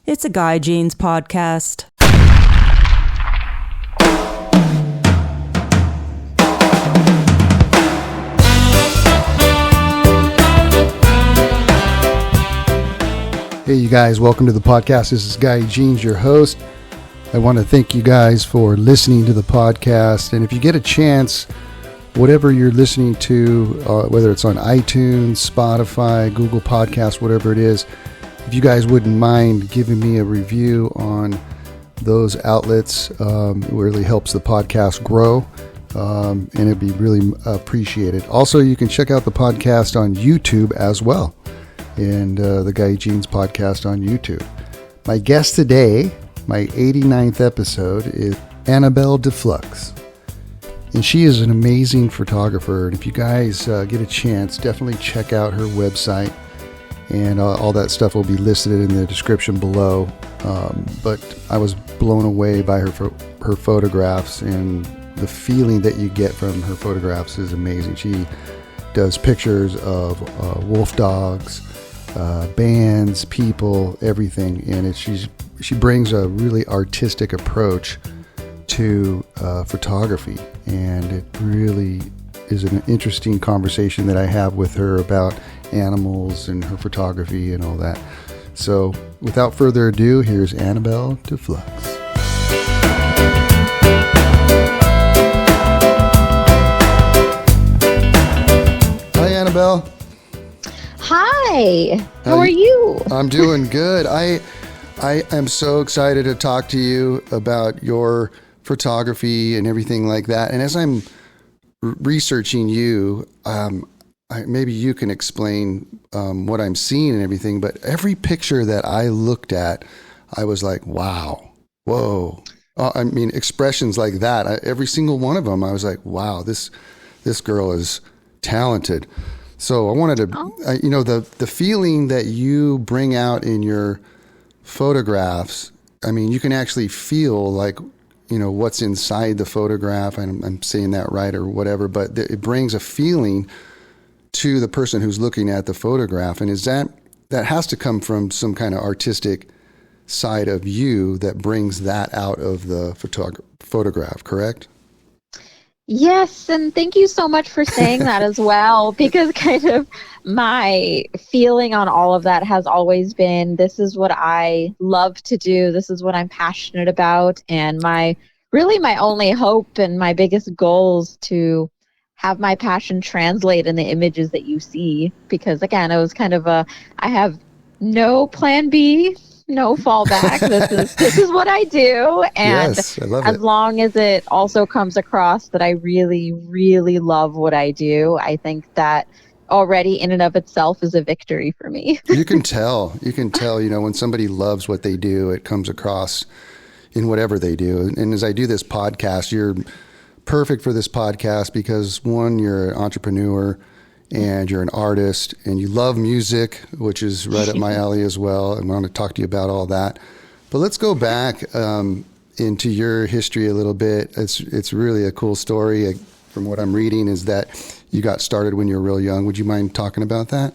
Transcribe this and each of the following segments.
It's a Guy Jeans podcast. Hey, you guys, welcome to the podcast. This is Guy Jeans, your host. I want to thank you guys for listening to the podcast. And if you get a chance, whatever you're listening to, whether it's on iTunes, Spotify, Google Podcasts, whatever it is, if you guys wouldn't mind giving me a review on those outlets, it really helps the podcast grow, and it'd be really appreciated. Also, you can check out the podcast on YouTube as well, and the Guy Jeans podcast on YouTube. My guest today, my 89th episode, is Anabel DFlux. And she is an amazing photographer. And if you guys get a chance, definitely check out her website. And all that stuff will be listed in the description below. But I was blown away by her photographs, and the feeling that you get from her photographs is amazing. She does pictures of wolf dogs, bands, people, everything. And she brings a really artistic approach to photography. And it really is an interesting conversation that I have with her about animals and her photography and all that. So without further ado, here's Anabel DFlux. Hi, Anabel. Hi. How are you? I'm doing good. I am so excited to talk to you about your photography and everything like that. And as I'm researching you, maybe you can explain what I'm seeing and everything, but every picture that I looked at, I was like, wow, whoa. I mean, expressions like that, every single one of them, I was like, wow, this girl is talented. So I wanted to, the feeling that you bring out in your photographs, I mean, you can actually feel like, what's inside the photograph. I'm saying that right or whatever, but it brings a feeling to the person who's looking at the photograph. And that has to come from some kind of artistic side of you that brings that out of the photograph, correct? Yes, and thank you so much for saying that as well, because kind of my feeling on all of that has always been, this is what I love to do, this is what I'm passionate about, and my only hope and my biggest goal is to have my passion translate in the images that you see, because again, it was kind of I have no plan B, no fallback. This is what I do, and yes, I love as it. long as it also comes across that I really, really love what I do, I think that already in and of itself is a victory for me. You can tell, when somebody loves what they do, it comes across in whatever they do. And as I do this podcast, you're perfect for this podcast because, one, you're an entrepreneur and you're an artist and you love music, which is right up my alley as well. And I want to talk to you about all that. But let's go back into your history a little bit. It's really a cool story. From what I'm reading is that you got started when you were real young. Would you mind talking about that?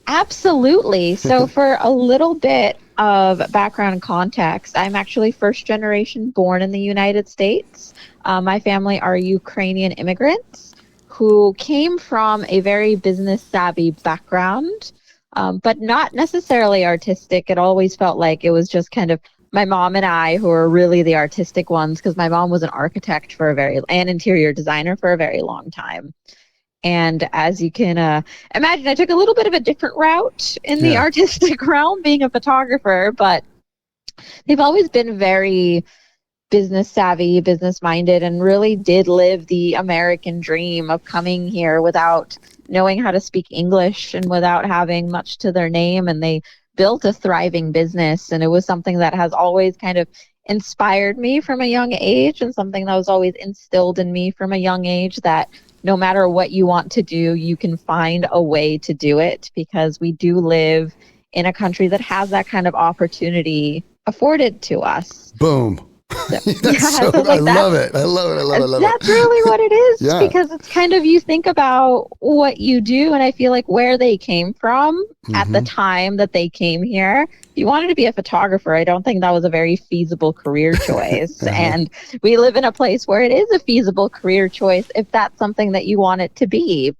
Absolutely. So for a little bit of background and context, I'm actually first generation born in the United States. My family are Ukrainian immigrants who came from a very business savvy background, but not necessarily artistic. It always felt like it was just kind of my mom and I who were really the artistic ones, because my mom was an architect and interior designer for a very long time. And as you can imagine, I took a little bit of a different route in the artistic realm, being a photographer, but they've always been very business savvy, business minded, and really did live the American dream of coming here without knowing how to speak English and without having much to their name. And they built a thriving business. And it was something that has always kind of inspired me from a young age, and something that was always instilled in me from a young age, that no matter what you want to do, you can find a way to do it, because we do live in a country that has that kind of opportunity afforded to us. Boom. So, I love it. I love it. I love it. That's really what it is, Yeah. because it's kind of, you think about what you do, and I feel like where they came from at the time that they came here. If you wanted to be a photographer, I don't think that was a very feasible career choice. And we live in a place where it is a feasible career choice if that's something that you want it to be.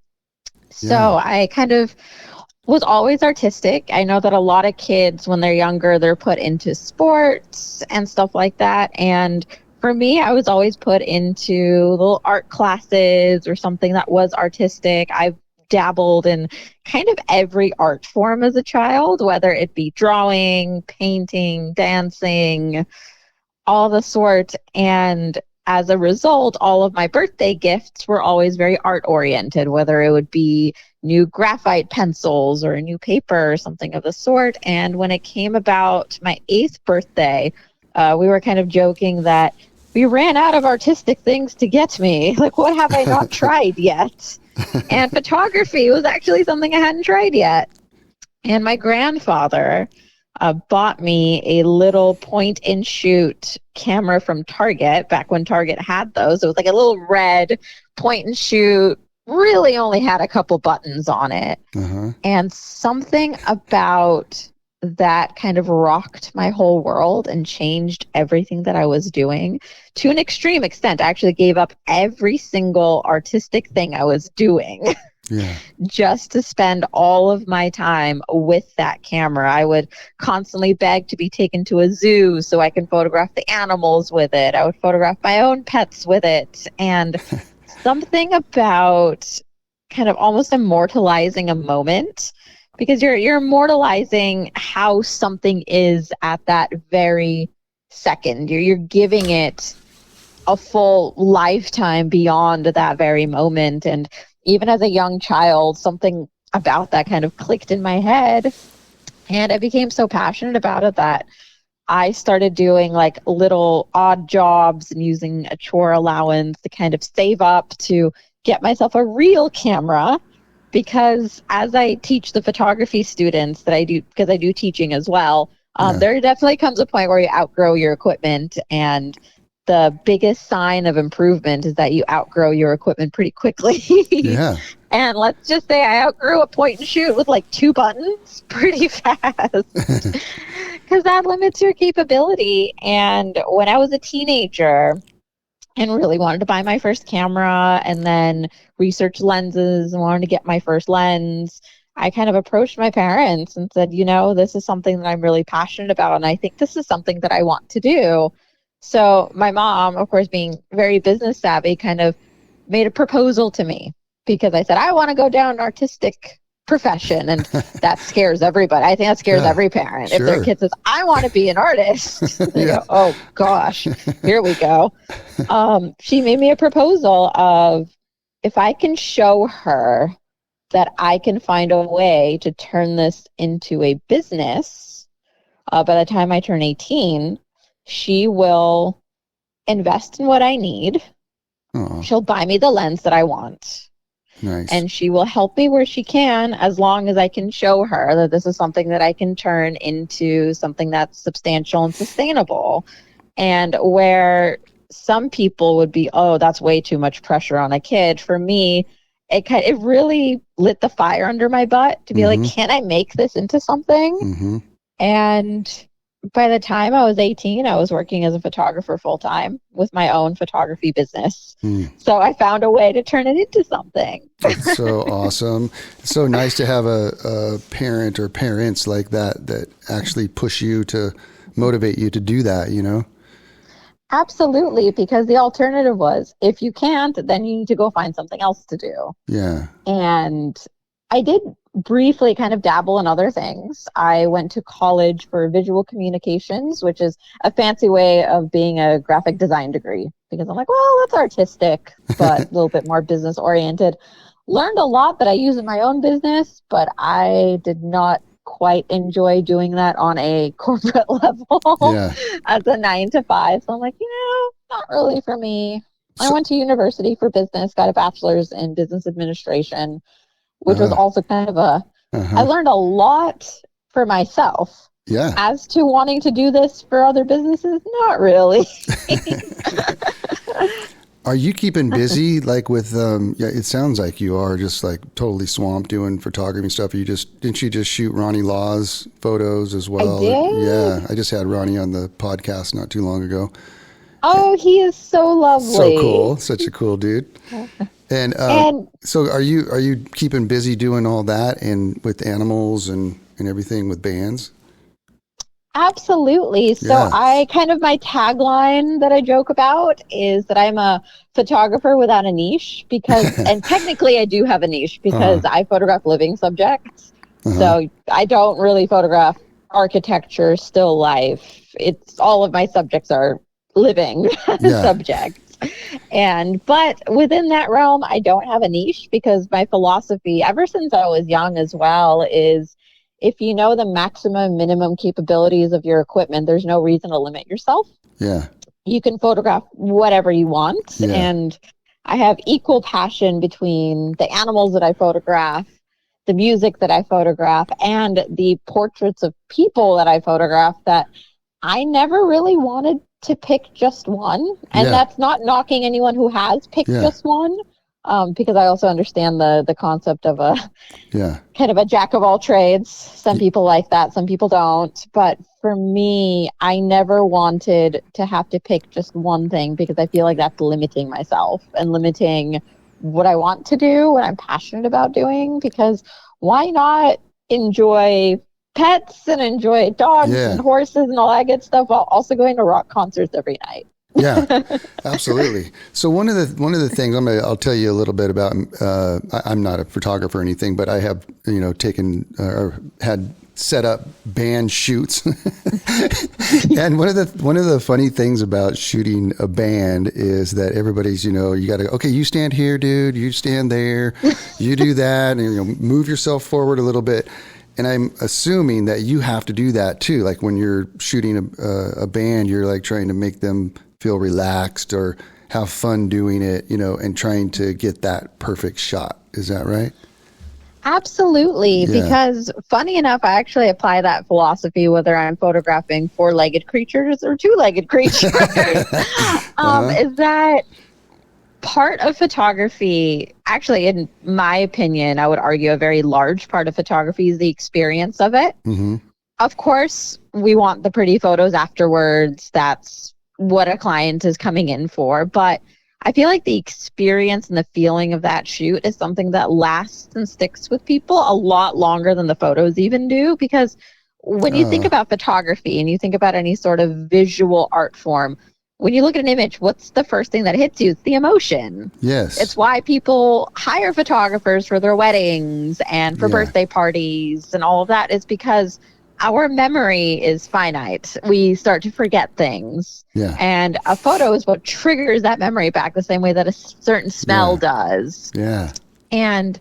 So I kind of was always artistic. I know that a lot of kids, when they're younger, they're put into sports and stuff like that. And for me, I was always put into little art classes or something that was artistic. I've dabbled in kind of every art form as a child, whether it be drawing, painting, dancing, all the sort. And as a result, all of my birthday gifts were always very art oriented, whether it would be new graphite pencils or a new paper or something of the sort. And when it came about my 8th birthday, we were kind of joking that we ran out of artistic things to get me. Like, what have I not tried yet? And photography was actually something I hadn't tried yet. And my grandfather bought me a little point and shoot camera from Target back when Target had those. It was like a little red point and shoot, really only had a couple buttons on it. And something about that kind of rocked my whole world and changed everything that I was doing to an extreme extent. I actually gave up every single artistic thing I was doing. Just to spend all of my time with that camera. I would constantly beg to be taken to a zoo so I can photograph the animals with it. I would photograph my own pets with it. And something about kind of almost immortalizing a moment, because you're immortalizing how something is at that very second. You're giving it a full lifetime beyond that very moment. And even as a young child, something about that kind of clicked in my head. And I became so passionate about it that I started doing like little odd jobs and using a chore allowance to kind of save up to get myself a real camera. Because as I teach the photography students that I do, because I do teaching as well, there definitely comes a point where you outgrow your equipment. And the biggest sign of improvement is that you outgrow your equipment pretty quickly. And let's just say I outgrew a point and shoot with like 2 buttons pretty fast, because that limits your capability. And when I was a teenager and really wanted to buy my first camera and then research lenses and wanted to get my first lens, I kind of approached my parents and said, you know, this is something that I'm really passionate about, and I think this is something that I want to do. So my mom, of course, being very business savvy, kind of made a proposal to me, because I said, I want to go down an artistic profession. And that scares everybody. I think that scares every parent. If their kid says, I want to be an artist, they go, oh gosh, here we go. She made me a proposal of, if I can show her that I can find a way to turn this into a business, by the time I turn 18, she will invest in what I need. She'll buy me the lens that I want. And she will help me where she can, as long as I can show her that this is something that I can turn into something that's substantial and sustainable. And where some people would be, oh, that's way too much pressure on a kid. For me, it really lit the fire under my butt to be like, can I make this into something? And by the time I was 18, I was working as a photographer full time with my own photography business. So I found a way to turn it into something. That's so awesome. It's so nice to have a parent or parents like that actually push you to motivate you to do that, you know? Absolutely, because the alternative was, if you can't, then you need to go find something else to do. And I did briefly kind of dabble in other things. I went to college for visual communications, which is a fancy way of being a graphic design degree, because I'm like, well, that's artistic, but a little bit more business oriented. Learned a lot that I use in my own business, but I did not quite enjoy doing that on a corporate level as a 9 to 5. So I'm like, not really for me. I went to university for business, got a bachelor's in business administration, which was also kind of I learned a lot for myself. Yeah. As to wanting to do this for other businesses, not really. Are you keeping busy, like with, yeah, it sounds like you are just like totally swamped doing photography and stuff. Didn't you just shoot Ronnie Law's photos as well? I did. Yeah. I just had Ronnie on the podcast not too long ago. Oh, he is so lovely. So cool. Such a cool dude. And so are you keeping busy doing all that and with animals and everything with bands? Absolutely. So Yeah. my tagline that I joke about is that I'm a photographer without a niche because, and technically I do have a niche because I photograph living subjects. So I don't really photograph architecture, still life. It's all of my subjects are living subjects. But within that realm, I don't have a niche because my philosophy ever since I was young as well is if you know the maximum minimum capabilities of your equipment, there's no reason to limit yourself. Yeah. You can photograph whatever you want. Yeah. And I have equal passion between the animals that I photograph, the music that I photograph, and the portraits of people that I photograph that I never really wanted to pick just one. And that's not knocking anyone who has picked just one. Because I also understand the concept of a kind of a jack of all trades. Some people like that, some people don't. But for me, I never wanted to have to pick just one thing because I feel like that's limiting myself and limiting what I want to do, what I'm passionate about doing. Because why not enjoy pets and enjoy dogs and horses and all that good stuff while also going to rock concerts every night? Yeah, absolutely. So one of the things I'll tell you a little bit about. I'm not a photographer or anything, but I have taken or had set up band shoots. And one of the funny things about shooting a band is that everybody's you got to okay, you stand here, dude. You stand there. You do that, and move yourself forward a little bit. And I'm assuming that you have to do that too. Like when you're shooting a band, you're like trying to make them feel relaxed or have fun doing it, and trying to get that perfect shot. Is that right? Absolutely. Yeah. Because funny enough, I actually apply that philosophy whether I'm photographing four-legged creatures or two-legged creatures. Is that part of photography, actually, in my opinion, I would argue a very large part of photography is the experience of it. Mm-hmm. Of course, we want the pretty photos afterwards. That's what a client is coming in for. But I feel like the experience and the feeling of that shoot is something that lasts and sticks with people a lot longer than the photos even do. Because when you think about photography and you think about any sort of visual art form, when you look at an image, what's the first thing that hits you? It's the emotion. Yes. It's why people hire photographers for their weddings and for birthday parties and all of that is because our memory is finite. We start to forget things. Yeah. And a photo is what triggers that memory back the same way that a certain smell does. Yeah. And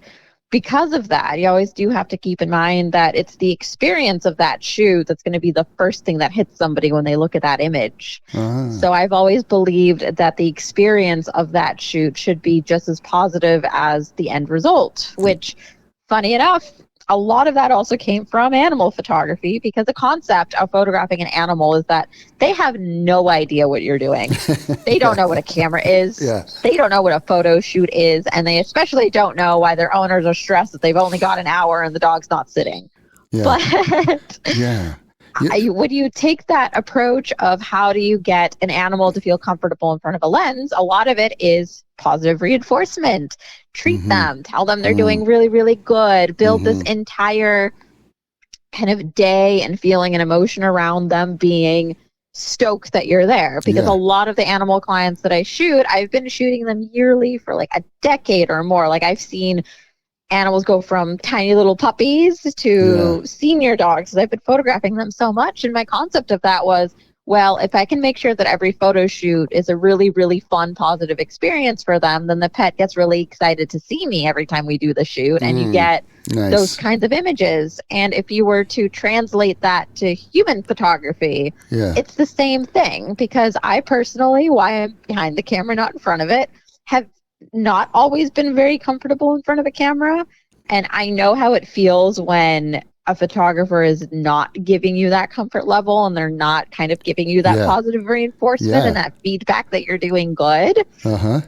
because of that, you always do have to keep in mind that it's the experience of that shoot that's going to be the first thing that hits somebody when they look at that image. So I've always believed that the experience of that shoot should be just as positive as the end result, which, funny enough, a lot of that also came from animal photography because the concept of photographing an animal is that they have no idea what you're doing. They don't know what a camera is. Yeah. They don't know what a photo shoot is. And they especially don't know why their owners are stressed that they've only got an hour and the dog's not sitting. Yeah. But when you take that approach of how do you get an animal to feel comfortable in front of a lens, a lot of it is positive reinforcement. Treat them, tell them they're doing really, really good, build this entire kind of day and feeling and emotion around them being stoked that you're there. Because a lot of the animal clients that I shoot, I've been shooting them yearly for like a decade or more. Like I've seen animals go from tiny little puppies to senior dogs. I've been photographing them so much. And my concept of that was, well, if I can make sure that every photo shoot is a really, really fun, positive experience for them, then the pet gets really excited to see me every time we do the shoot. And you get those kinds of images. And if you were to translate that to human photography, it's the same thing. Because I personally, why I'm behind the camera, not in front of it, have not always been very comfortable in front of a camera. And I know how it feels when a photographer is not giving you that comfort level and they're not kind of giving you that positive reinforcement and that feedback that you're doing good,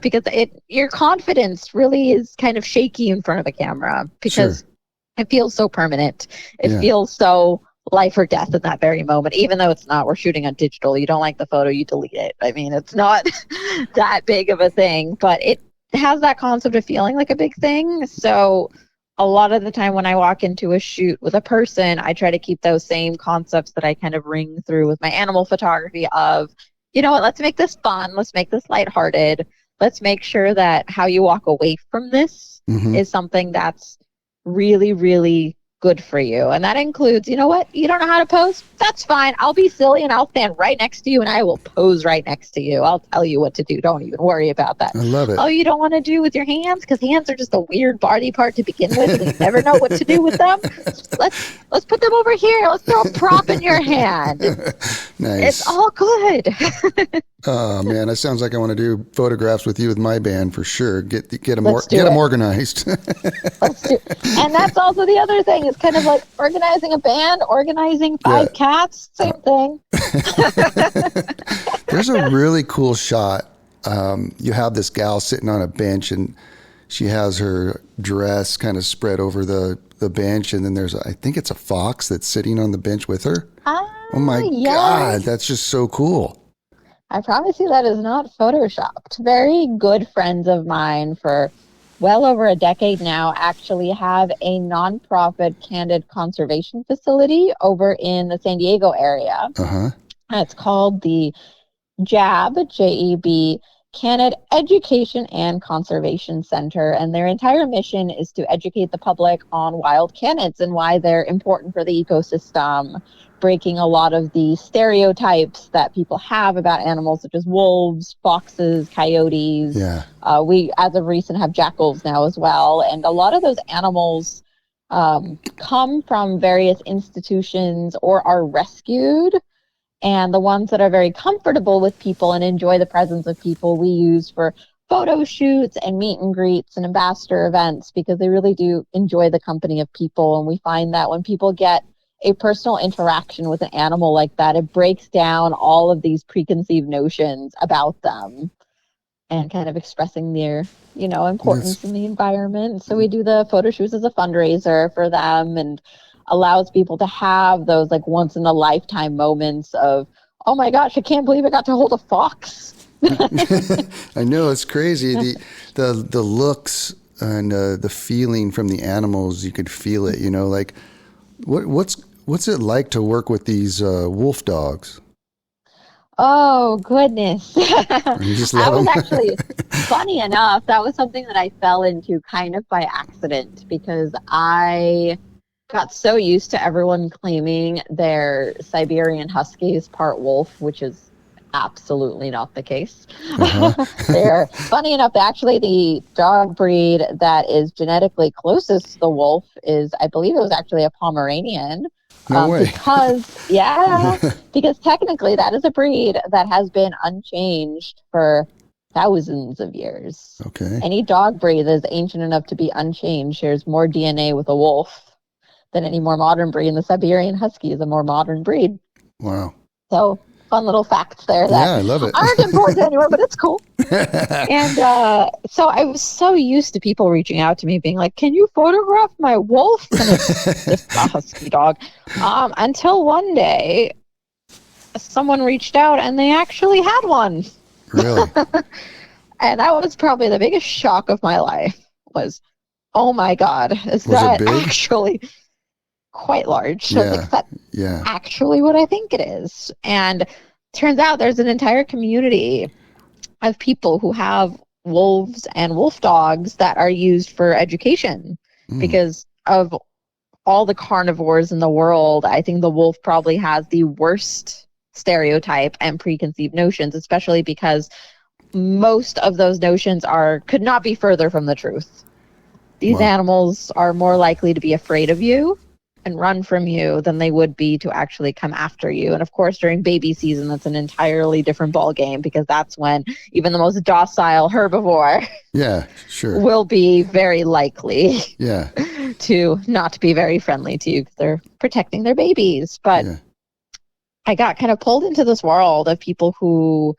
because your confidence really is kind of shaky in front of a camera because it feels so permanent. It feels so life or death in that very moment, even though it's not. We're shooting on digital. You don't like the photo, you delete it. I mean, it's not that big of a thing, but it has that concept of feeling like a big thing. So a lot of the time when I walk into a shoot with a person, I try to keep those same concepts that I kind of ring through with my animal photography of, you know what, let's make this fun. Let's make this lighthearted. Let's make sure that how you walk away from this is something that's really, really good for you. And that includes, you know what, you don't know how to pose? That's fine. I'll be silly and I'll stand right next to you and I will pose right next to you. I'll tell you what to do. Don't even worry about that. I love it. Oh, you don't want to do with your hands? Because hands are just a weird body part to begin with and you never know what to do with them. Let's put them over here. Let's throw a prop in your hand. Nice. It's all good. Oh man, that sounds like I want to do photographs with you with my band for sure. Get them organized. Let's do it. And that's also the other thing. It's kind of like organizing a band, organizing 5 cats, same thing. There's a really cool shot. You have this gal sitting on a bench and she has her dress kind of spread over the bench, and then there's I think it's a fox that's sitting on the bench with her. Oh my God, that's just so cool. I promise you that is not photoshopped. Very good friends of mine for well over a decade now actually have a nonprofit candid conservation facility over in the San Diego area. It's called the JAB, J-E-B, Candid Education and Conservation Center. And their entire mission is to educate the public on wild canids and why they're important for the ecosystem, breaking a lot of the stereotypes that people have about animals such as wolves, foxes, coyotes. We, as of recent, have jackals now as well. And a lot of those animals come from various institutions or are rescued. And the ones that are very comfortable with people and enjoy the presence of people, we use for photo shoots and meet and greets and ambassador events because they really do enjoy the company of people. And we find that when people get a personal interaction with an animal like that, it breaks down all of these preconceived notions about them and kind of expressing their, importance in the environment. So we do the photo shoots as a fundraiser for them and allows people to have those like once in a lifetime moments of, oh my gosh, I can't believe I got to hold a fox. I know, it's crazy. The looks and the feeling from the animals, you could feel it, like what's it like to work with these wolf dogs? Oh, goodness. You just love I was them? actually, funny enough, that was something that I fell into kind of by accident because I got so used to everyone claiming their Siberian Husky is part wolf, which is absolutely not the case. They're, funny enough, actually the dog breed that is genetically closest to the wolf is, I believe it was actually a Pomeranian. No way. Because technically that is a breed that has been unchanged for thousands of years. Okay. Any dog breed that is ancient enough to be unchanged shares more DNA with a wolf than any more modern breed, and the Siberian Husky is a more modern breed. Wow. So, fun little facts there that I love it. aren't important anymore, but it's cool. And so I was so used to people reaching out to me being like, can you photograph my wolf? And it's just a husky dog. Until one day, someone reached out and they actually had one. Really? And that was probably the biggest shock of my life was, oh my God, is Was that it big? actually quite large? So that's actually what I think it is. And turns out there's an entire community of people who have wolves and wolf dogs that are used for education because of all the carnivores in the world. I think the wolf probably has the worst stereotype and preconceived notions, especially because most of those notions could not be further from the truth. These animals are more likely to be afraid of you and run from you than they would be to actually come after you. And of course, during baby season, that's an entirely different ballgame because that's when even the most docile herbivore Yeah, sure. will be very likely. Yeah. to not be very friendly to you because they're protecting their babies. But I got kind of pulled into this world of people who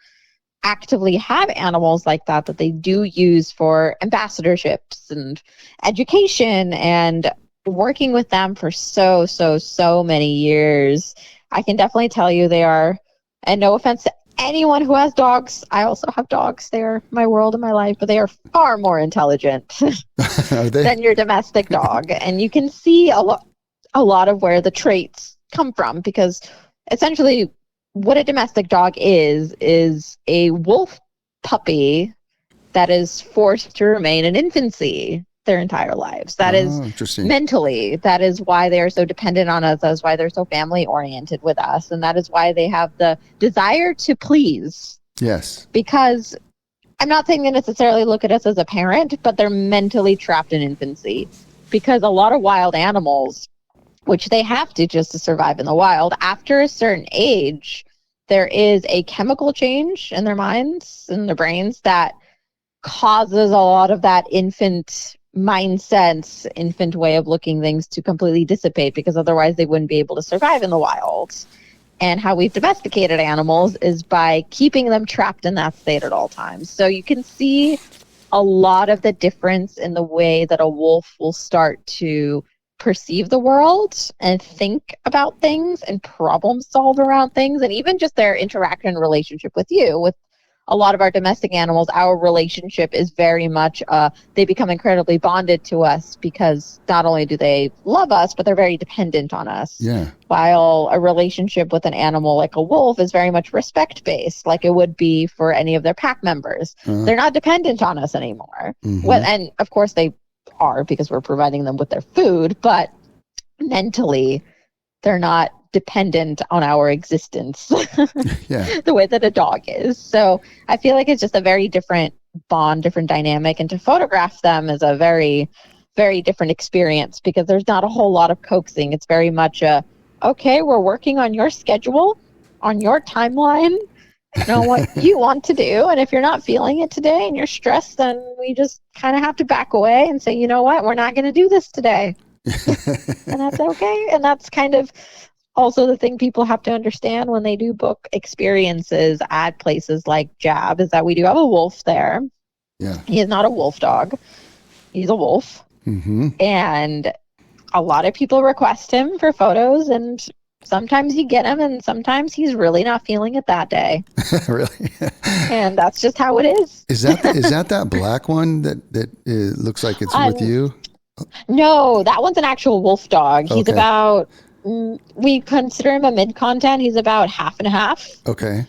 actively have animals like that they do use for ambassadorships and education, and working with them for so many years. I can definitely tell you they are, and no offense to anyone who has dogs, I also have dogs, they're my world and my life, but they are far more intelligent than your domestic dog. And you can see a lot of where the traits come from, because essentially what a domestic dog is a wolf puppy that is forced to remain in infancy their entire lives. That is mentally, that is why they are so dependent on us. That is why they're so family oriented with us. And that is why they have the desire to please. Yes. Because I'm not saying they necessarily look at us as a parent, but they're mentally trapped in infancy. Because a lot of wild animals, which they have to just to survive in the wild, after a certain age, there is a chemical change in their minds and their brains that causes a lot of that infant mindsets, infant way of looking things to completely dissipate, because otherwise they wouldn't be able to survive in the wild. And how we've domesticated animals is by keeping them trapped in that state at all times. So you can see a lot of the difference in the way that a wolf will start to perceive the world and think about things and problem solve around things, and even just their interaction relationship with you. With a lot of our domestic animals, our relationship is very much, they become incredibly bonded to us because not only do they love us, but they're very dependent on us. Yeah. While a relationship with an animal like a wolf is very much respect-based, like it would be for any of their pack members. They're not dependent on us anymore. And of course they are, because we're providing them with their food, but mentally they're not dependent on our existence the way that a dog is. So I feel like it's just a very different bond, different dynamic, and to photograph them is a very, very different experience, because there's not a whole lot of coaxing. It's very much okay, we're working on your schedule, on your timeline, know what you want to do, and if you're not feeling it today and you're stressed, then we just kind of have to back away and say, you know what, we're not going to do this today. And that's okay. And that's kind of also the thing people have to understand when they do book experiences at places like Jab, is that we do have a wolf there. Yeah. He is not a wolf dog. He's a wolf. And a lot of people request him for photos, and sometimes you get him, and sometimes he's really not feeling it that day. Really? And that's just how it is. Is that black one that it looks like it's with you? No, that one's an actual wolf dog. He's about, we consider him a mid-content. He's about half and half. Okay.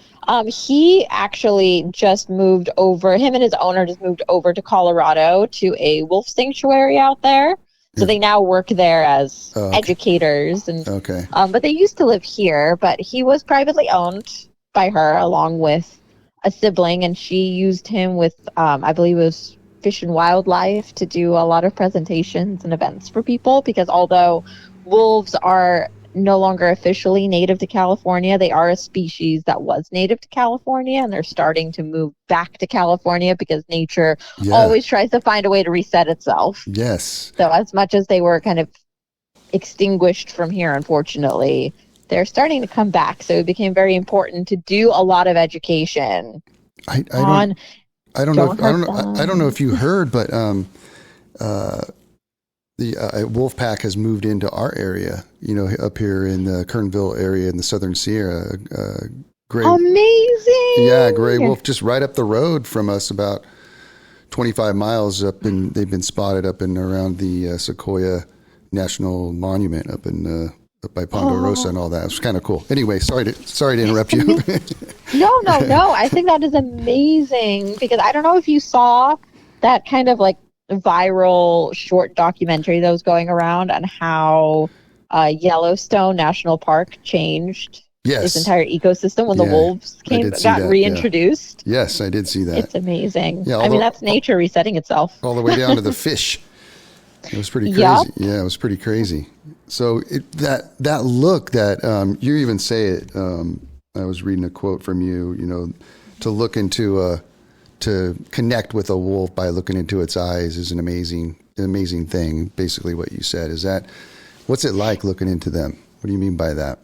He actually just moved over, him and his owner just moved over to Colorado to a wolf sanctuary out there. So they now work there as educators. And but they used to live here, but he was privately owned by her along with a sibling, and she used him with, I believe it was Fish and Wildlife, to do a lot of presentations and events for people, because although wolves are no longer officially native to California, they are a species that was native to California, and they're starting to move back to California because nature always tries to find a way to reset itself. Yes. So as much as they were kind of extinguished from here, unfortunately, they're starting to come back. So it became very important to do a lot I don't know if you heard, but the wolf pack has moved into our area, up here in the Kernville area in the Southern Sierra. Amazing. Yeah, gray wolf just right up the road from us, about 25 miles up, and they've been spotted up and around the Sequoia National Monument up by Ponderosa and all that. It was kind of cool. Anyway, sorry to interrupt you. No. I think that is amazing, because I don't know if you saw that kind of like viral short documentary that was going around on how Yellowstone National Park changed its entire ecosystem when the wolves got reintroduced. Yeah. Yes, I did see that. It's amazing. Yeah, that's nature resetting itself. All the way down to the fish. It was pretty crazy. Yeah, it was pretty crazy. So that look that you even say it. I was reading a quote from you. To look into to connect with a wolf by looking into its eyes is an amazing amazing thing, basically what you said. What's it like looking into them? What do you mean by that?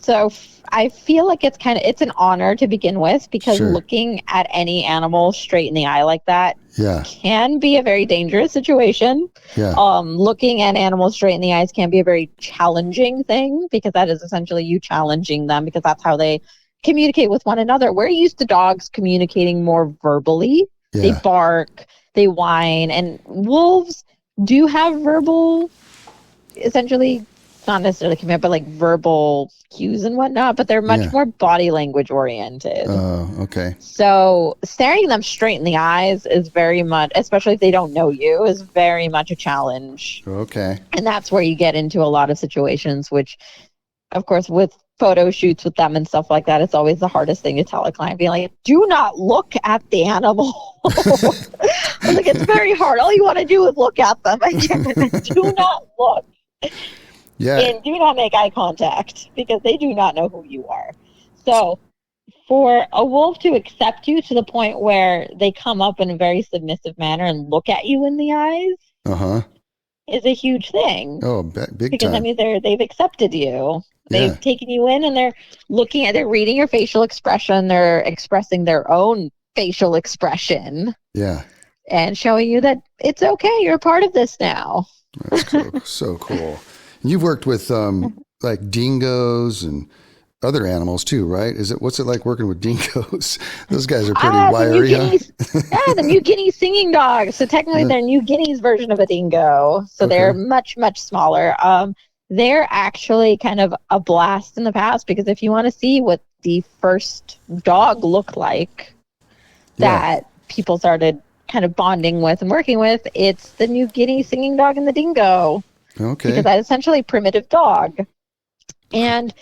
So I feel like it's an honor to begin with, because Sure. looking at any animal straight in the eye like that Yeah. can be a very dangerous situation. Yeah. Looking at animals straight in the eyes can be a very challenging thing, because that is essentially you challenging them, because that's how they communicate with one another. We're used to dogs communicating more verbally. Yeah. They bark, they whine, and wolves do have verbal, essentially, not necessarily command, but like verbal cues and whatnot, but they're much more body language oriented. Oh, okay. So staring them straight in the eyes is very much, especially if they don't know you, is very much a challenge. Okay. And that's where you get into a lot of situations, which, of course, with photo shoots with them and stuff like that, it's always the hardest thing to tell a client, being like, do not look at the animal. Like, it's very hard. All you want to do is look at them. Do not look. Yeah. And do not make eye contact, because they do not know who you are. So for a wolf to accept you to the point where they come up in a very submissive manner and look at you in the eyes is a huge thing. Oh, big because, time. I mean, they've accepted you. They've taken you in, and they're they're reading your facial expression. They're expressing their own facial expression. Yeah. And showing you that it's okay. You're a part of this now. That's cool. So cool. You've worked with like dingoes and other animals too, right? What's it like working with dingoes? Those guys are pretty wiry. The New Guinea singing dogs. So technically they're New Guinea's version of a dingo. So they're much, much smaller. They're actually kind of a blast in the past, because if you want to see what the first dog looked like that people started kind of bonding with and working with, it's the New Guinea singing dog and the dingo. Okay. Because that's essentially a primitive dog. And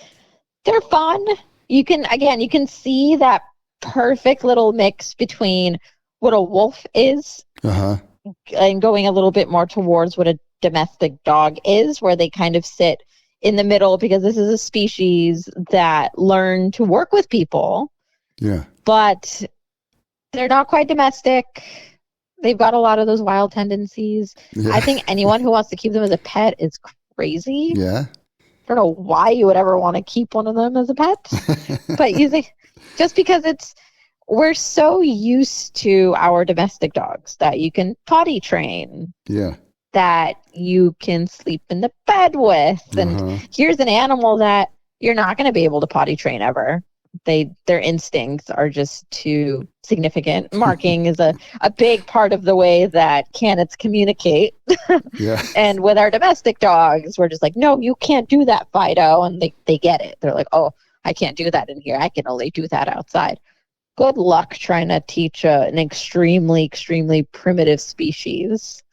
they're fun. You can see that perfect little mix between what a wolf is and going a little bit more towards what a domestic dog is, where they kind of sit in the middle, because this is a species that learn to work with people. Yeah. But they're not quite domestic. They've got a lot of those wild tendencies. Yeah. I think anyone who wants to keep them as a pet is crazy. Yeah. I don't know why you would ever want to keep one of them as a pet. But you think, just because we're so used to our domestic dogs that you can potty train. Yeah. That you can sleep in the bed with. And here's an animal that you're not going to be able to potty train ever. Their instincts are just too significant. Marking is a big part of the way that canids communicate. Yeah. And with our domestic dogs, we're just like, no, you can't do that, Fido. And they get it. They're like, oh, I can't do that in here. I can only do that outside. Good luck trying to teach an extremely, extremely primitive species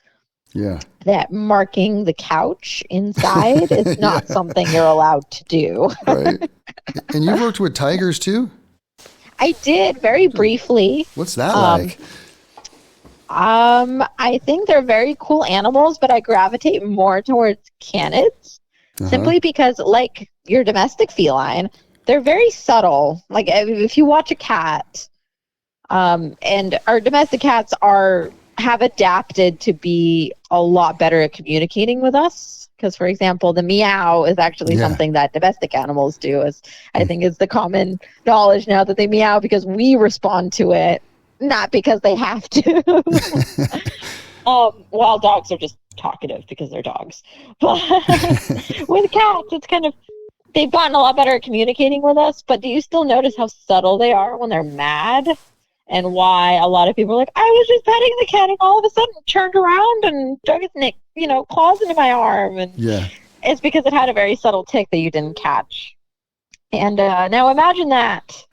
that marking the couch inside is not something you're allowed to do. Right. And you've worked with tigers too? I did, very briefly. What's that like? I think they're very cool animals, but I gravitate more towards canids, simply because, like your domestic feline, they're very subtle. Like if you watch a cat, and our domestic cats have adapted to be a lot better at communicating with us. Because, for example, the meow is actually something that domestic animals do. I think is the common knowledge now, that they meow because we respond to it, not because they have to. While dogs are just talkative because they're dogs. But with cats, it's kind of, they've gotten a lot better at communicating with us. But do you still notice how subtle they are when they're mad? And why a lot of people are like, I was just petting the cat and all of a sudden turned around and dug its claws into my arm. And it's because it had a very subtle tick that you didn't catch. And now imagine that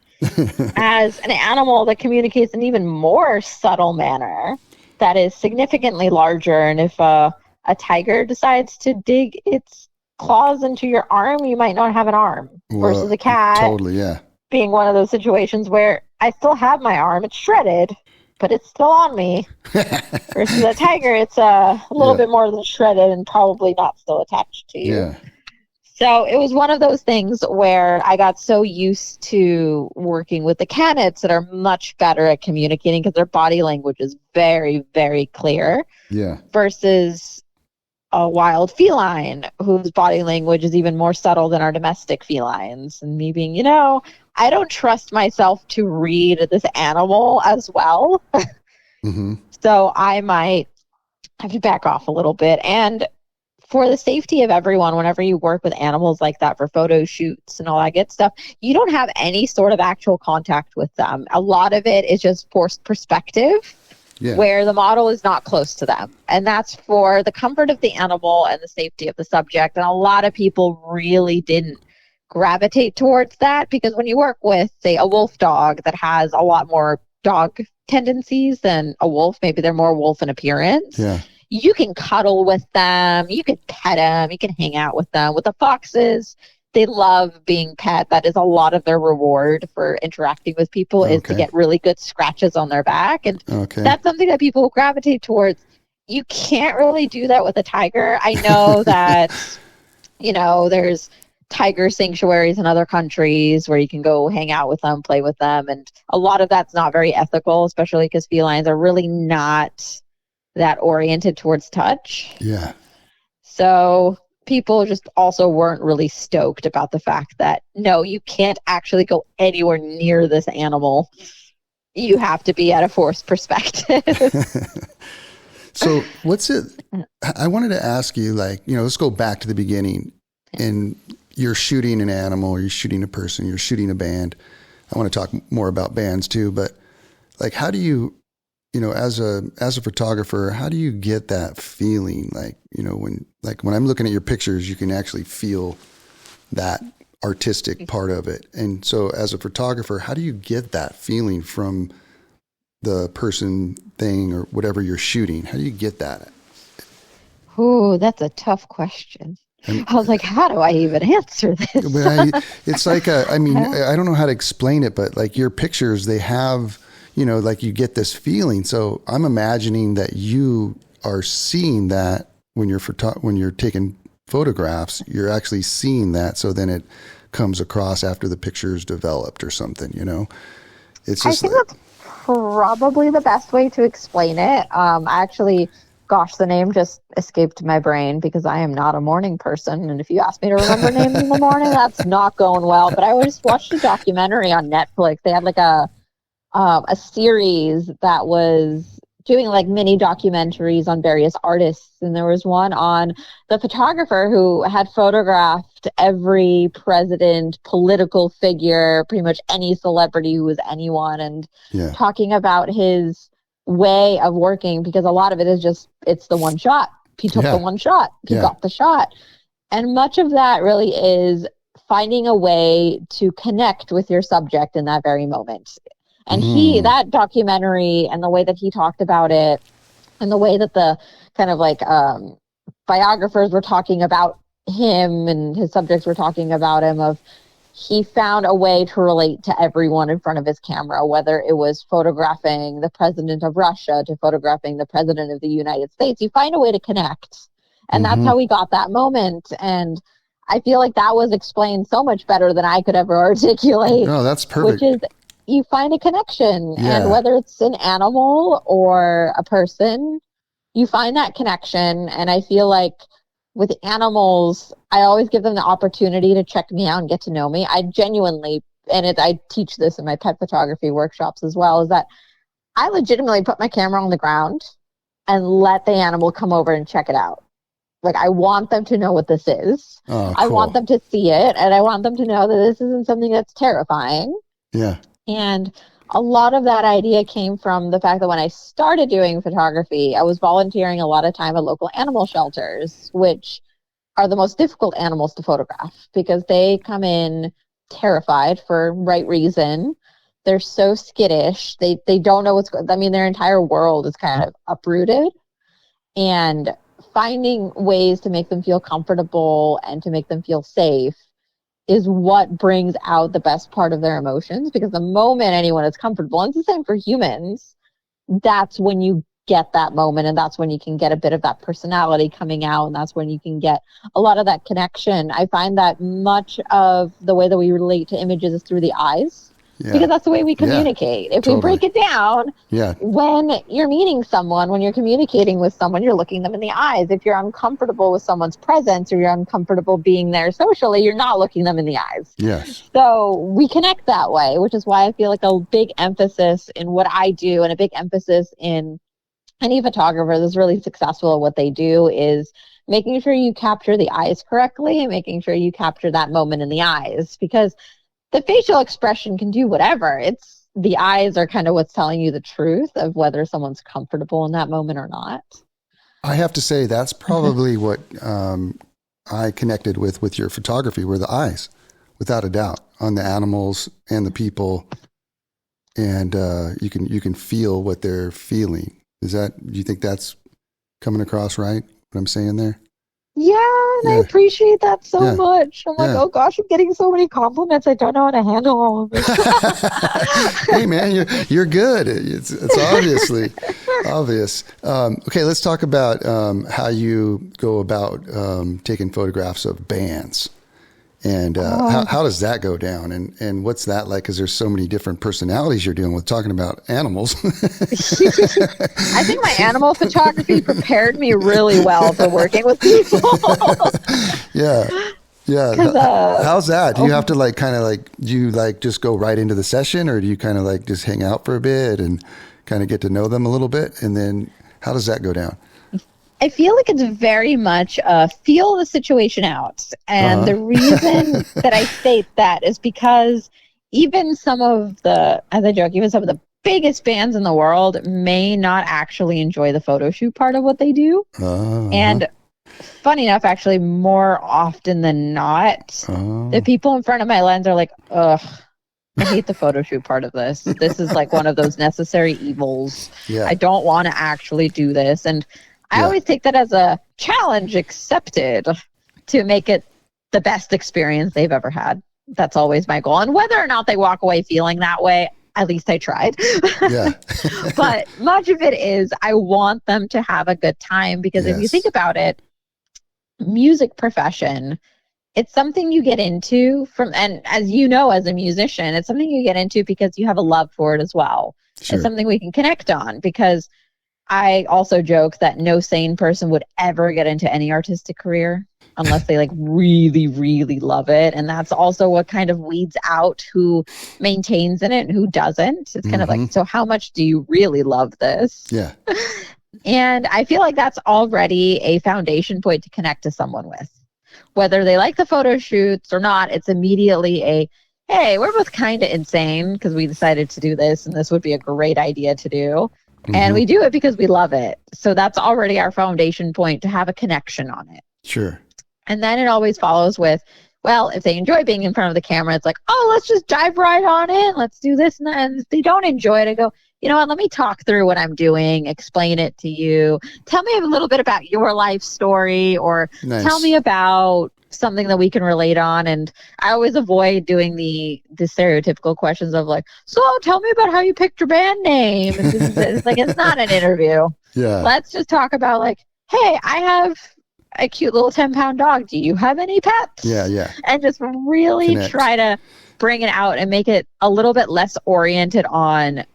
as an animal that communicates in an even more subtle manner that is significantly larger. And if a tiger decides to dig its claws into your arm, you might not have an arm. Versus a cat. Totally, yeah. Being one of those situations where I still have my arm, it's shredded, but it's still on me. Versus a tiger, it's a little bit more than shredded and probably not still attached to you. Yeah. So it was one of those things where I got so used to working with the canids that are much better at communicating because their body language is very, very clear. Yeah. Versus a wild feline whose body language is even more subtle than our domestic felines. And me being, I don't trust myself to read this animal as well. Mm-hmm. So I might have to back off a little bit. And for the safety of everyone, whenever you work with animals like that for photo shoots and all that good stuff, you don't have any sort of actual contact with them. A lot of it is just forced perspective, where the model is not close to them. And that's for the comfort of the animal and the safety of the subject. And a lot of people really didn't gravitate towards that because when you work with, say, a wolf dog that has a lot more dog tendencies than a wolf, maybe they're more wolf in appearance. Yeah. You can cuddle with them, you can pet them, you can hang out with them. With the foxes, they love being pet. That is a lot of their reward for interacting with people is to get really good scratches on their back. And that's something that people gravitate towards. You can't really do that with a tiger. I know that, there's tiger sanctuaries in other countries where you can go hang out with them, play with them. And a lot of that's not very ethical, especially because felines are really not that oriented towards touch. Yeah. So people just also weren't really stoked about the fact that, no, you can't actually go anywhere near this animal. You have to be at a forced perspective. So I wanted to ask you, let's go back to the beginning. And you're shooting an animal, or you're shooting a person, you're shooting a band. I want to talk more about bands too, but how do you, as a photographer, how do you get that feeling? When I'm looking at your pictures, you can actually feel that artistic part of it. And so as a photographer, how do you get that feeling from the person, thing, or whatever you're shooting? How do you get that? Oh, that's a tough question. I was like, how do I even answer this? It's I don't know how to explain it, but your pictures, they have, you get this feeling. So I'm imagining that you are seeing that when you're taking photographs, you're actually seeing that. So then it comes across after the picture is developed or something, It's just I think that's probably the best way to explain it. Gosh, the name just escaped my brain because I am not a morning person. And if you ask me to remember names in the morning, that's not going well. But I just watched a documentary on Netflix. They had a series that was doing mini documentaries on various artists. And there was one on the photographer who had photographed every president, political figure, pretty much any celebrity who was anyone, and talking about his way of working, because a lot of it is just, it's the one shot. He took the one shot. He got the shot. And much of that really is finding a way to connect with your subject in that very moment. And that documentary and the way that he talked about it and the way that the kind of biographers were talking about him and his subjects were talking about him, he found a way to relate to everyone in front of his camera, whether it was photographing the president of Russia to photographing the president of the United States. You find a way to connect. And that's how we got that moment. And I feel like that was explained so much better than I could ever articulate. No, that's perfect. Which is, you find a connection. And whether it's an animal or a person, you find that connection. And I feel like with animals, I always give them the opportunity to check me out and get to know me. I genuinely, I teach this in my pet photography workshops as well, is that I legitimately put my camera on the ground and let the animal come over and check it out. I want them to know what this is. Oh, cool. I want them to see it, and I want them to know that this isn't something that's terrifying. Yeah. And a lot of that idea came from the fact that when I started doing photography, I was volunteering a lot of time at local animal shelters, which are the most difficult animals to photograph because they come in terrified for right reason. They're so skittish. They don't know their entire world is kind of uprooted. And finding ways to make them feel comfortable and to make them feel safe is what brings out the best part of their emotions, because the moment anyone is comfortable, and it's the same for humans, that's when you get that moment, and that's when you can get a bit of that personality coming out, and that's when you can get a lot of that connection. I find that much of the way that we relate to images is through the eyes. Yeah. Because that's the way we communicate. If we break it down, when you're meeting someone, when you're communicating with someone, you're looking them in the eyes. If you're uncomfortable with someone's presence or you're uncomfortable being there socially, you're not looking them in the eyes. Yes. So we connect that way, which is why I feel like a big emphasis in what I do and a big emphasis in any photographer that's really successful at what they do is making sure you capture the eyes correctly and making sure you capture that moment in the eyes, because the facial expression can do whatever. It's the eyes are kind of what's telling you the truth of whether someone's comfortable in that moment or not. I have to say that's probably what I connected with your photography were the eyes, without a doubt, on the animals and the people, and you can feel what they're feeling. Do you think that's coming across right? What I'm saying there? Yeah, and I appreciate that so much. I'm like, oh gosh, I'm getting so many compliments. I don't know how to handle all of it. Hey man, you're good. It's obviously obvious. Okay, let's talk about how you go about taking photographs of bands. And how does that go down? And what's that like? Because there's so many different personalities you're dealing with, talking about animals. I think my animal photography prepared me really well for working with people. Yeah. How's that? Do you have to do you just go right into the session, or do you kind of just hang out for a bit and kind of get to know them a little bit? And then how does that go down? I feel like it's very much feel the situation out. And the reason that I state that is because even some of the, as I joke, even some of the biggest bands in the world may not actually enjoy the photo shoot part of what they do. And funny enough, actually, more often than not, the people in front of my lens are like, ugh, I hate the photo shoot part of this. This is like one of those necessary evils. Yeah. I don't want to actually do this. And I always take that as a challenge accepted to make it the best experience they've ever had. That's always my goal. And whether or not they walk away feeling that way, at least I tried. Yeah. But much of it is I want them to have a good time, because if you think about it, music profession, it's something you get into and as you know, as a musician, it's something you get into because you have a love for it as well. Sure. It's something we can connect on, because I also joke that no sane person would ever get into any artistic career unless they really, really love it. And that's also what kind of weeds out who maintains in it and who doesn't. It's kind of like, so how much do you really love this? Yeah. And I feel like that's already a foundation point to connect to someone with. Whether they like the photo shoots or not, it's immediately hey, we're both kind of insane because we decided to do this and this would be a great idea to do. And we do it because we love it. So that's already our foundation point to have a connection on it. Sure. And then it always follows with, well, if they enjoy being in front of the camera, it's like, oh, let's just dive right on in. Let's do this and that. And if they don't enjoy it, I go, you know what, let me talk through what I'm doing, explain it to you. Tell me a little bit about your life story, or tell me about something that we can relate on. And I always avoid doing the stereotypical questions of so tell me about how you picked your band name. It's like, it's not an interview. Yeah. Let's just talk about hey, I have a cute little 10-pound dog. Do you have any pets? Yeah. And just really try to bring it out and make it a little bit less oriented on,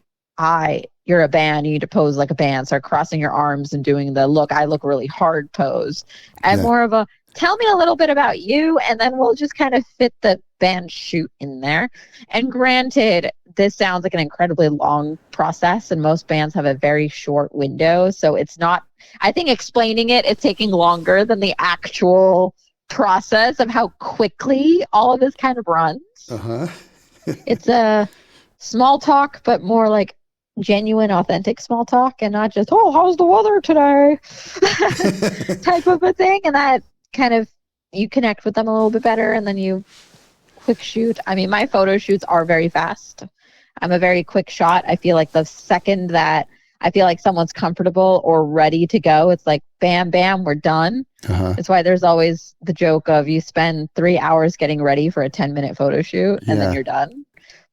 you're a band, you need to pose like a band, start crossing your arms and doing the I look really hard pose. And more of a, tell me a little bit about you, and then we'll just kind of fit the band shoot in there. And granted, this sounds like an incredibly long process, and most bands have a very short window. So it's not, I think explaining it's taking longer than the actual process of how quickly all of this kind of runs. It's a small talk, but more genuine, authentic small talk, and not just, oh, how's the weather today type of a thing. And that kind of, you connect with them a little bit better, and then you quick shoot. I mean, my photo shoots are very fast. I'm a very quick shot. I feel like the second that I feel like someone's comfortable or ready to go, it's like, bam, bam, we're done. That's why there's always the joke of you spend 3 hours getting ready for a 10-minute photo shoot and then you're done.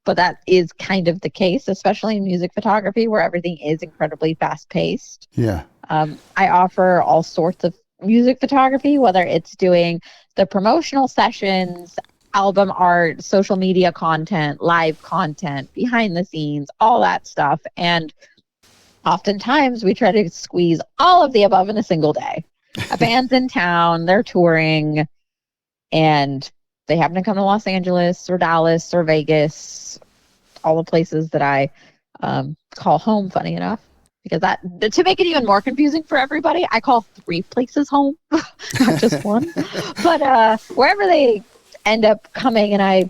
but that is kind of the case, especially in music photography where everything is incredibly fast paced. Yeah. I offer all sorts of music photography, whether it's doing the promotional sessions, album art, social media content, live content, behind the scenes, all that stuff. And oftentimes we try to squeeze all of the above in a single day. A band's in town, they're touring, and they happen to come to Los Angeles or Dallas or Vegas, all the places that I call home, funny enough. Because that, to make it even more confusing for everybody, I call 3 places home, not just one. But wherever they end up coming, and I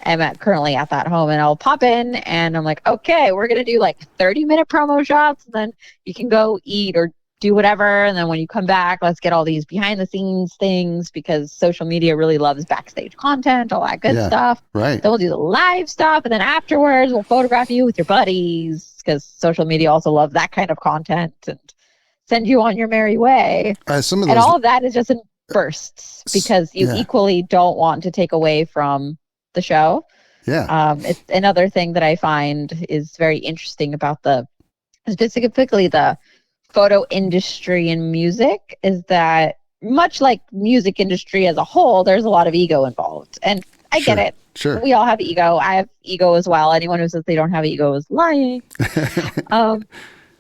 am currently at that home, and I'll pop in, and I'm like, okay, we're going to do like 30-minute promo shots, and then you can go eat or do whatever. And then when you come back, let's get all these behind the scenes things, because social media really loves backstage content, all that good stuff. Right. Then we'll do the live stuff. And then afterwards, we'll photograph you with your buddies, because social media also loves that kind of content, and send you on your merry way. And all of that is just in bursts, because you equally don't want to take away from the show. Yeah. It's another thing that I find is very interesting about specifically the photo industry and music, is that much like music industry as a whole, there's a lot of ego involved. And I get it. Sure. We all have ego. I have ego as well. Anyone who says they don't have ego is lying.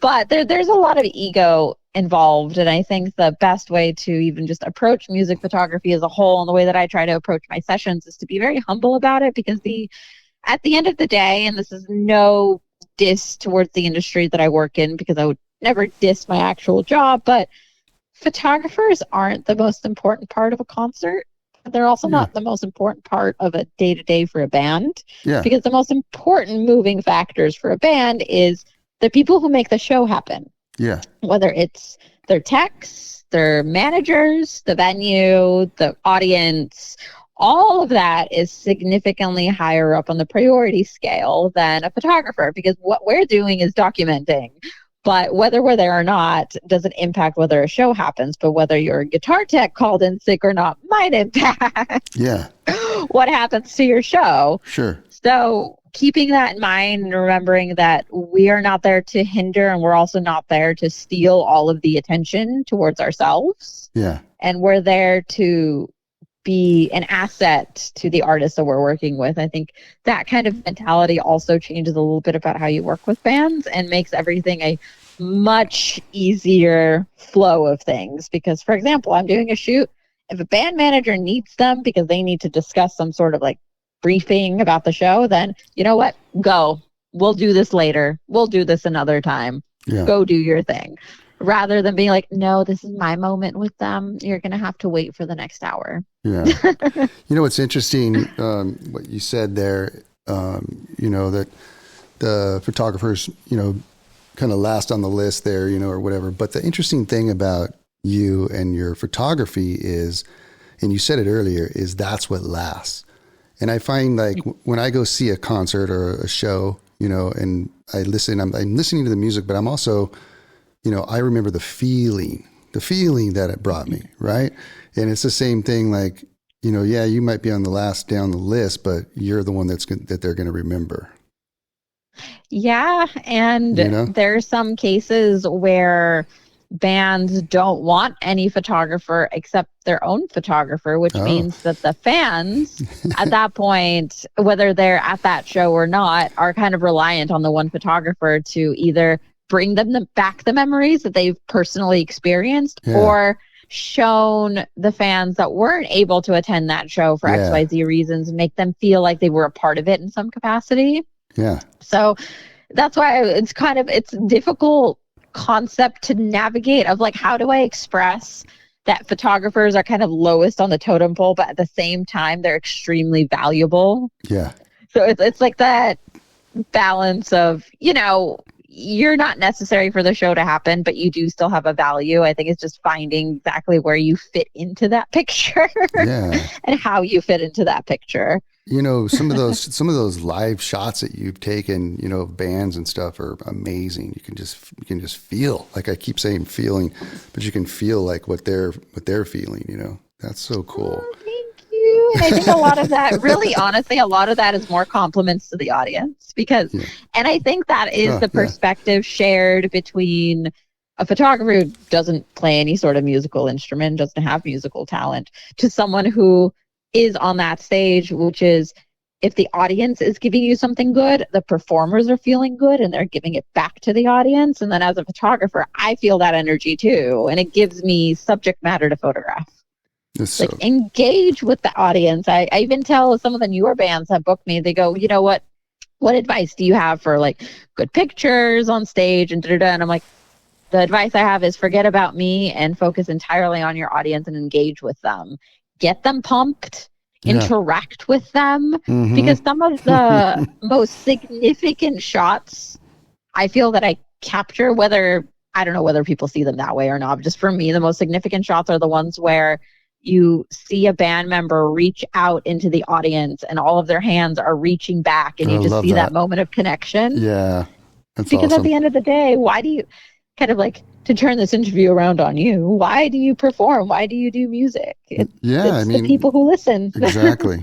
But there's a lot of ego involved. And I think the best way to even just approach music photography as a whole, and the way that I try to approach my sessions, is to be very humble about it, because at the end of the day, and this is no diss towards the industry that I work in, because I would never diss my actual job, but photographers aren't the most important part of a concert. They're also not the most important part of a day-to-day for a band. Yeah. Because the most important moving factors for a band is the people who make the show happen. Yeah. Whether it's their techs, their managers, the venue, the audience, all of that is significantly higher up on the priority scale than a photographer, because what we're doing is documenting. But whether we're there or not doesn't impact whether a show happens. But whether your guitar tech called in sick or not might impact what happens to your show. Sure. So keeping that in mind, and remembering that we are not there to hinder, and we're also not there to steal all of the attention towards ourselves. Yeah. And we're there to be an asset to the artists that we're working with. I think that kind of mentality also changes a little bit about how you work with bands, and makes everything a much easier flow of things. Because, for example, I'm doing a shoot. If a band manager needs them because they need to discuss some sort of like briefing about the show, then you know what? Go. We'll do this later. We'll do this another time. Yeah. Go do your thing. Rather than being like, no, this is my moment with them. You're going to have to wait for the next hour. Yeah. You know, what's interesting, what you said there, that the photographers, kind of last on the list there, or whatever. But the interesting thing about you and your photography is, and you said it earlier, is that's what lasts. And I find like when I go see a concert or a show, and I'm listening to the music, but I'm also, I remember the feeling that it brought me, right? And it's the same thing, like, you might be on the last down the list, but you're the one that they're going to remember. Yeah, and there are some cases where bands don't want any photographer except their own photographer, which means that the fans at that point, whether they're at that show or not, are kind of reliant on the one photographer to either bring them back the memories that they've personally experienced, or shown the fans that weren't able to attend that show for XYZ reasons, and make them feel like they were a part of it in some capacity. Yeah. So that's why it's difficult concept to navigate, of like, how do I express that photographers are kind of lowest on the totem pole, but at the same time they're extremely valuable. Yeah. So it's like that balance of, you're not necessary for the show to happen, but you do still have a value. I think it's just finding exactly where you fit into that picture and how you fit into that picture. Some of those live shots that you've taken, bands and stuff are amazing. You can just feel, like I keep saying feeling, but you can feel like what they're feeling, That's so cool. Oh, thank you. mean, I think a lot of that, really, honestly, a lot of that is more compliments to the audience because, and I think that is the perspective shared between a photographer who doesn't play any sort of musical instrument, doesn't have musical talent, to someone who is on that stage, which is, if the audience is giving you something good, the performers are feeling good and they're giving it back to the audience. And then as a photographer, I feel that energy too. And it gives me subject matter to photograph. Engage with the audience. I even tell some of the newer bands that book me, they go, you know what advice do you have for like good pictures on stage and da-da-da? And I'm like, the advice I have is forget about me and focus entirely on your audience and engage with them. Get them pumped. Interact with them, because some of the most significant shots I feel that I capture, whether I don't know whether people see them that way or not, but just for me, the most significant shots are the ones where you see a band member reach out into the audience and all of their hands are reaching back and you just see that moment of connection. Yeah. Because at the end of the day, why do you kind of like, to turn this interview around on you, why do you perform? Why do you do music? It's the people who listen. Exactly.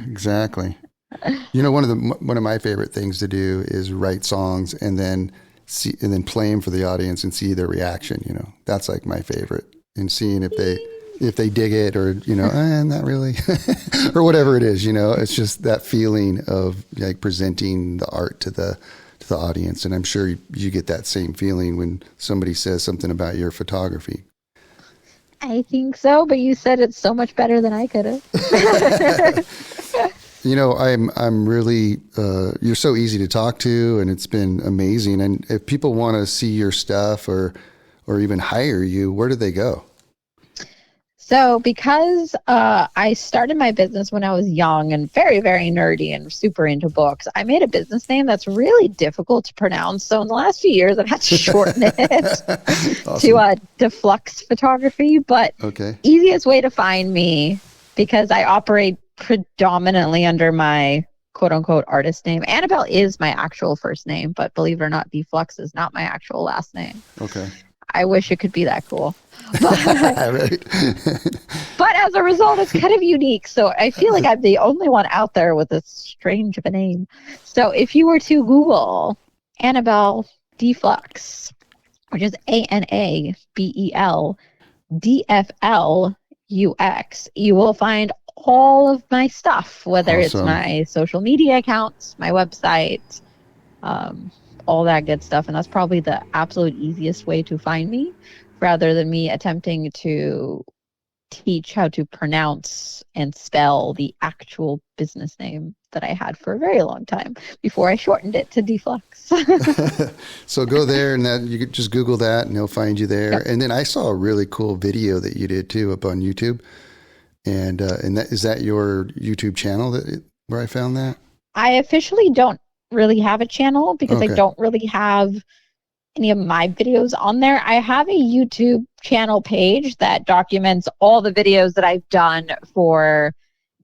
You know, one of my favorite things to do is write songs and then play them for the audience and see their reaction. You know, that's like my favorite, and seeing if they dig it or, you know, not really, or whatever it is. You know, it's just that feeling of like presenting the art to the audience. And I'm sure you get that same feeling when somebody says something about your photography. I think so, but you said it so much better than I could have. You know, I'm really, you're so easy to talk to, and it's been amazing. And if people want to see your stuff or even hire you, where do they go? So because I started my business when I was young and very, very nerdy and super into books, I made a business name that's really difficult to pronounce. So in the last few years, I've had to shorten it to DFlux Photography. But easiest way to find me, because I operate predominantly under my quote-unquote artist name. Anabel is my actual first name, but believe it or not, DFlux is not my actual last name. Okay. I wish it could be that cool. But, but as a result, it's kind of unique. So I feel like I'm the only one out there with this strange of a name. So if you were to Google Anabel DFlux, which is ANABEL DFlux, you will find all of my stuff, whether it's my social media accounts, my website, all that good stuff. And that's probably the absolute easiest way to find me, rather than me attempting to teach how to pronounce and spell the actual business name that I had for a very long time before I shortened it to DFlux. So go there, and you could just Google that and they'll find you there. Yep. And then I saw a really cool video that you did too up on YouTube. And is that your YouTube channel where I found that? I officially don't really have a channel because I don't really have any of my videos on there. I have a YouTube channel page that documents all the videos that I've done for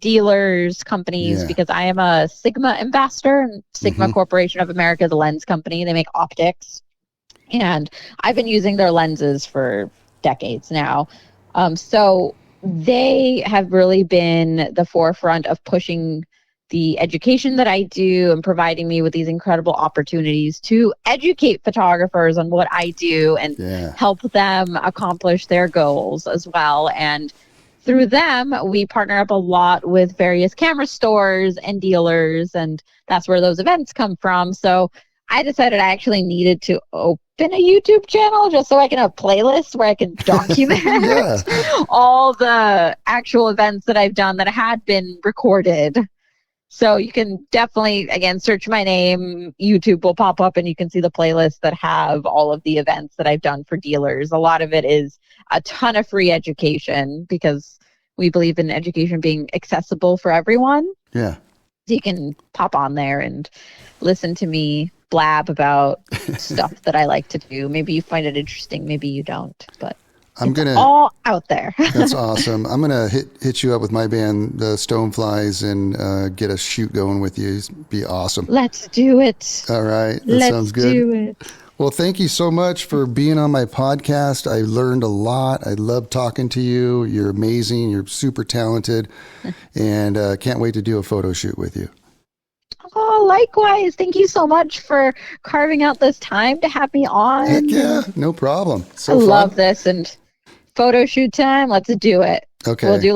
dealers, companies, because I am a Sigma ambassador, and Sigma Corporation of America is a lens company. They make optics, and I've been using their lenses for decades now. So they have really been the forefront of pushing the education that I do and providing me with these incredible opportunities to educate photographers on what I do and help them accomplish their goals as well. And through them, we partner up a lot with various camera stores and dealers, and that's where those events come from. So I decided I actually needed to open a YouTube channel just so I can have playlists where I can document all the actual events that I've done that had been recorded. So you can definitely, again, search my name. YouTube will pop up and you can see the playlists that have all of the events that I've done for dealers. A lot of it is a ton of free education because we believe in education being accessible for everyone. Yeah. So you can pop on there and listen to me blab about stuff that I like to do. Maybe you find it interesting, maybe you don't, but all out there. That's awesome. I'm gonna hit you up with my band, the Stoneflies, and get a shoot going with you. It'd be awesome. Let's do it. All right, that sounds good. Let's do it. Well, thank you so much for being on my podcast. I learned a lot. I love talking to you. You're amazing. You're super talented. And can't wait to do a photo shoot with you. Oh, likewise. Thank you so much for carving out this time to have me on. Heck yeah, no problem. So I fun. love this. And photo shoot time, let's do it. Okay. We'll do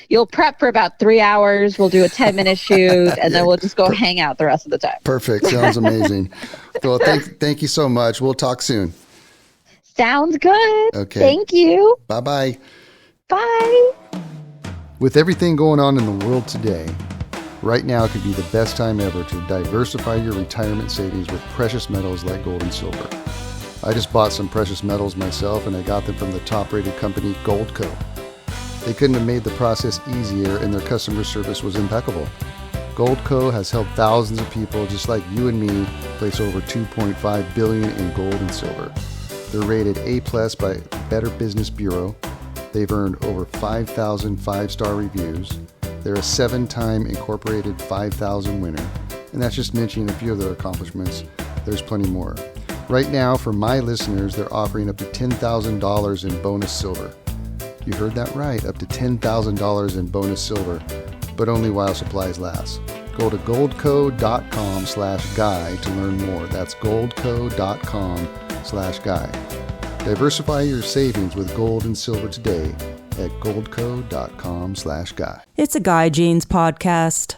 you'll prep for about 3 hours. We'll do a 10-minute shoot, and then we'll just go hang out the rest of the time. Perfect. Sounds amazing. Well, thank you so much. We'll talk soon. Sounds good. Okay. Thank you. Bye-bye. Bye. With everything going on in the world today, right now could be the best time ever to diversify your retirement savings with precious metals like gold and silver. I just bought some precious metals myself, and I got them from the top-rated company Goldco. They couldn't have made the process easier, and their customer service was impeccable. Goldco has helped thousands of people just like you and me place over $2.5 billion in gold and silver. They're rated A+ by Better Business Bureau. They've earned over 5,000 five-star reviews. They're a 7-time Incorporated 5,000 winner. And that's just mentioning a few of their accomplishments. There's plenty more. Right now, for my listeners, they're offering up to $10,000 in bonus silver. You heard that right, up to $10,000 in bonus silver, but only while supplies last. Go to goldco.com/guy to learn more. That's goldco.com/guy. Diversify your savings with gold and silver today at goldco.com/guy. It's a Guy Jeans podcast.